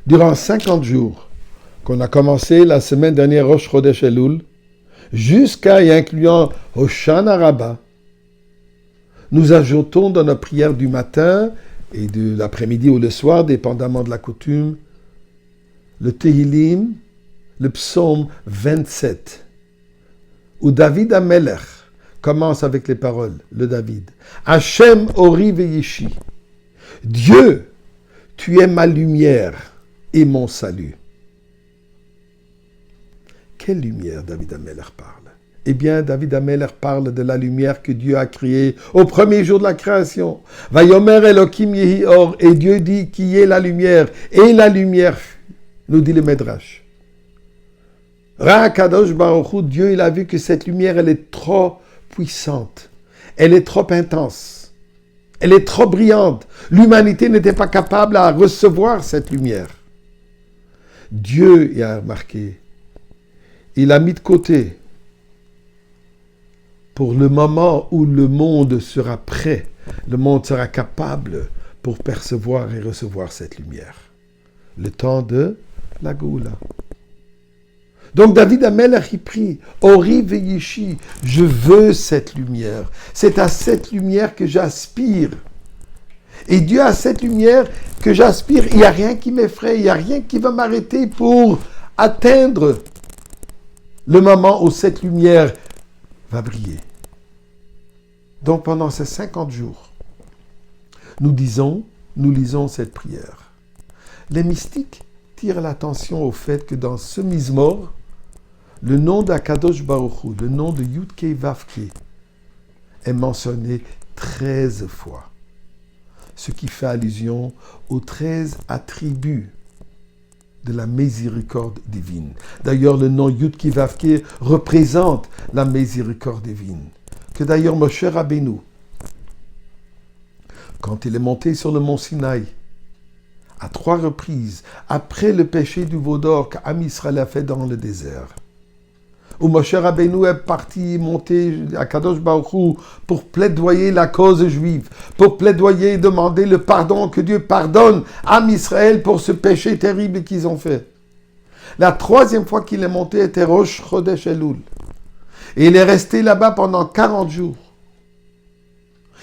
durant 50 jours, qu'on a commencé la semaine dernière Rosh Chodesh Elul, jusqu'à et incluant Hoshana Rabbah, nous ajoutons dans notre prière du matin et de l'après-midi ou le soir, dépendamment de la coutume, le Tehillim, le psaume 27, où David Amelech commence avec les paroles, le David. Hachem Ori Veyishi. Dieu, tu es ma lumière et mon salut. Quelle lumière David Amelech parle? Eh bien, David Amelech parle de la lumière que Dieu a créée au premier jour de la création. Vayomer Elokim Yehi Or, et Dieu dit qui est la lumière, et la lumière fut, nous dit le Medrash. Ra Kadosh Baruch Hu, Dieu, il a vu que cette lumière, elle est trop puissante, elle est trop intense, elle est trop brillante. L'humanité n'était pas capable à recevoir cette lumière. Dieu y a remarqué, il a mis de côté pour le moment où le monde sera prêt, le monde sera capable pour percevoir et recevoir cette lumière. Le temps de la Goula. Donc David Amelech, il prie, Ori Veyishi, je veux cette lumière. C'est à cette lumière que j'aspire. Et Dieu a cette lumière que j'aspire. Il n'y a rien qui m'effraie, il n'y a rien qui va m'arrêter pour atteindre le moment où cette lumière va briller. Donc pendant ces 50 jours, nous lisons cette prière. Les mystiques tirent l'attention au fait que dans ce Mizmor, le nom d'Akadosh Baruch Hu, le nom de Yud-Kei Vav-Kei, est mentionné 13 fois. Ce qui fait allusion aux 13 attributs de la miséricorde divine. D'ailleurs, le nom Yud-Kei Vav-Kei représente la miséricorde divine. Que d'ailleurs Moshe Rabbeinu, quand il est monté sur le mont Sinaï, à 3 reprises, après le péché du veau d'or qu'Am Israël a fait dans le désert, où Moshe Rabbeinu est parti monter à Kadosh Baruch Hu pour plaidoyer la cause juive, pour plaidoyer et demander le pardon, que Dieu pardonne Am Israël pour ce péché terrible qu'ils ont fait. La 3e fois qu'il est monté était Rosh Chodesh Elul. Et il est resté là-bas pendant 40 jours.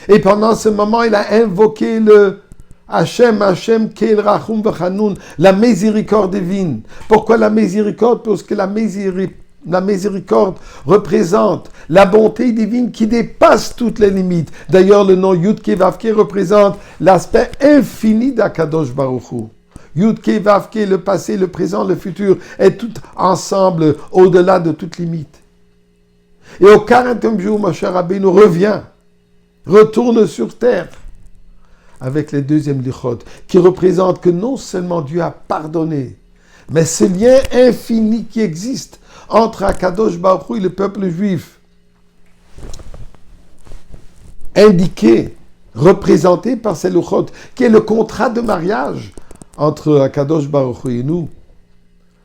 Et pendant ce moment, il a invoqué le Hachem, Hachem, Keil Rachum V'Chanun, la miséricorde divine. Pourquoi la miséricorde? Parce que la miséricorde représente la bonté divine qui dépasse toutes les limites. D'ailleurs, le nom Yud-Kei Vav-Kei représente l'aspect infini d'Akadosh Baruch Hu. Yud-Kei Vav-Kei, le passé, le présent, le futur, est tout ensemble, au-delà de toute limite. Et au 40e jour, Moshe Rabbeinu retourne sur terre avec les 2e lichot, qui représentent que non seulement Dieu a pardonné, mais ce lien infini qui existe entre Akadosh Baruch Hu et le peuple juif, indiqué, représenté par ces lichot, qui est le contrat de mariage entre Akadosh Baruch Hu et nous.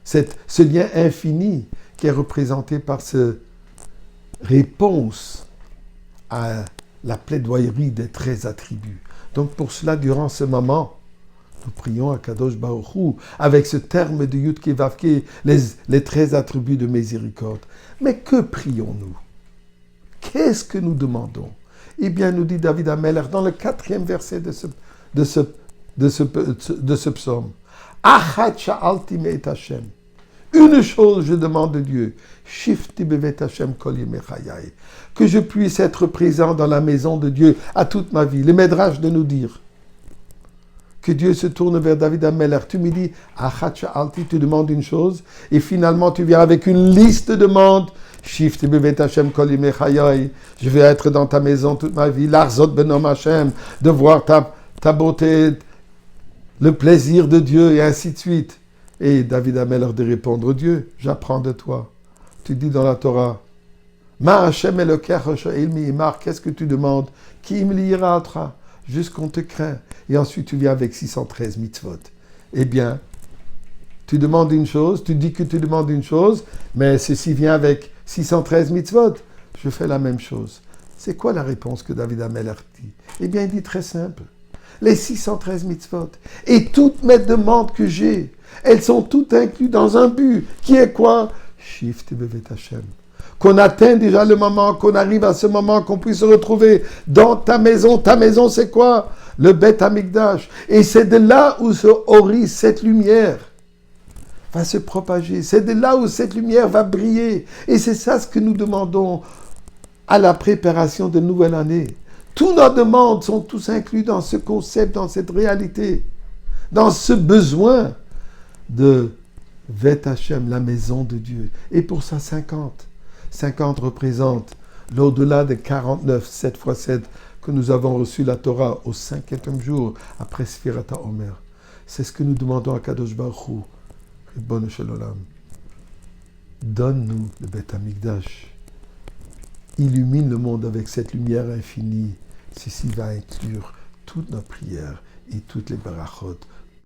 Ce lien infini qui est représenté par ce réponse à la plaidoyerie des 13 attributs. Donc pour cela, durant ce moment, nous prions à Kadosh Baruch Hu avec ce terme de Yud-Kei Vav-Kei, les 13 attributs de miséricorde. Mais que prions-nous? Qu'est-ce que nous demandons? Eh bien, nous dit David Amelech dans le 4e verset de ce psaume. Achat sha'alti me'et Hashem. Une chose je demande de Dieu, Shifti bevet Hashem kol yemei chayai, que je puisse être présent dans la maison de Dieu à toute ma vie. Le Medrash de nous dire que Dieu se tourne vers David Amelech. Tu me dis, Achat sha'alti, tu demandes une chose, et finalement tu viens avec une liste de demandes. Shifti bevet Hashem kol yemei chayai, je vais être dans ta maison toute ma vie. L'arzot benom Hashem, de voir ta beauté, le plaisir de Dieu, et ainsi de suite. Et David Amelech de répondre, Dieu, j'apprends de toi. Tu dis dans la Torah, Ma Hashem Elokecha ilmi imar, qu'est-ce que tu demandes? Qui me liera jusqu'on te craint. Et ensuite tu viens avec 613 mitzvot. Eh bien, tu demandes une chose, tu dis que tu demandes une chose, mais ceci vient avec 613 mitzvot. Je fais la même chose. C'est quoi la réponse que David Amelech dit? Eh bien, il dit très simple. Les 613 mitzvot et toutes mes demandes que j'ai, Elles sont toutes incluses dans un but, qui est quoi? Shift Bevet Hashem. Qu'on atteigne déjà le moment, qu'on arrive à ce moment, qu'on puisse se retrouver dans ta maison. Ta maison, c'est quoi? Le Bet Hamikdash. Et c'est de là où se Ori, cette lumière, va se propager. C'est de là où cette lumière va briller. Et c'est ça ce que nous demandons à la préparation de nouvelle année. Tous nos demandes sont tous inclus dans ce concept, dans cette réalité, dans ce besoin de Bet Hashem, la maison de Dieu. Et pour ça, 50. 50 représente l'au-delà des 49, 7 fois 7, que nous avons reçu la Torah au 5e jour, après Sfirat HaOmer. C'est ce que nous demandons à Kadosh Baruch Hu. Ribono Shel Olam. Donne-nous le Bet Hamikdash. Illumine le monde avec cette lumière infinie. Ceci va inclure toutes nos prières et toutes les barachot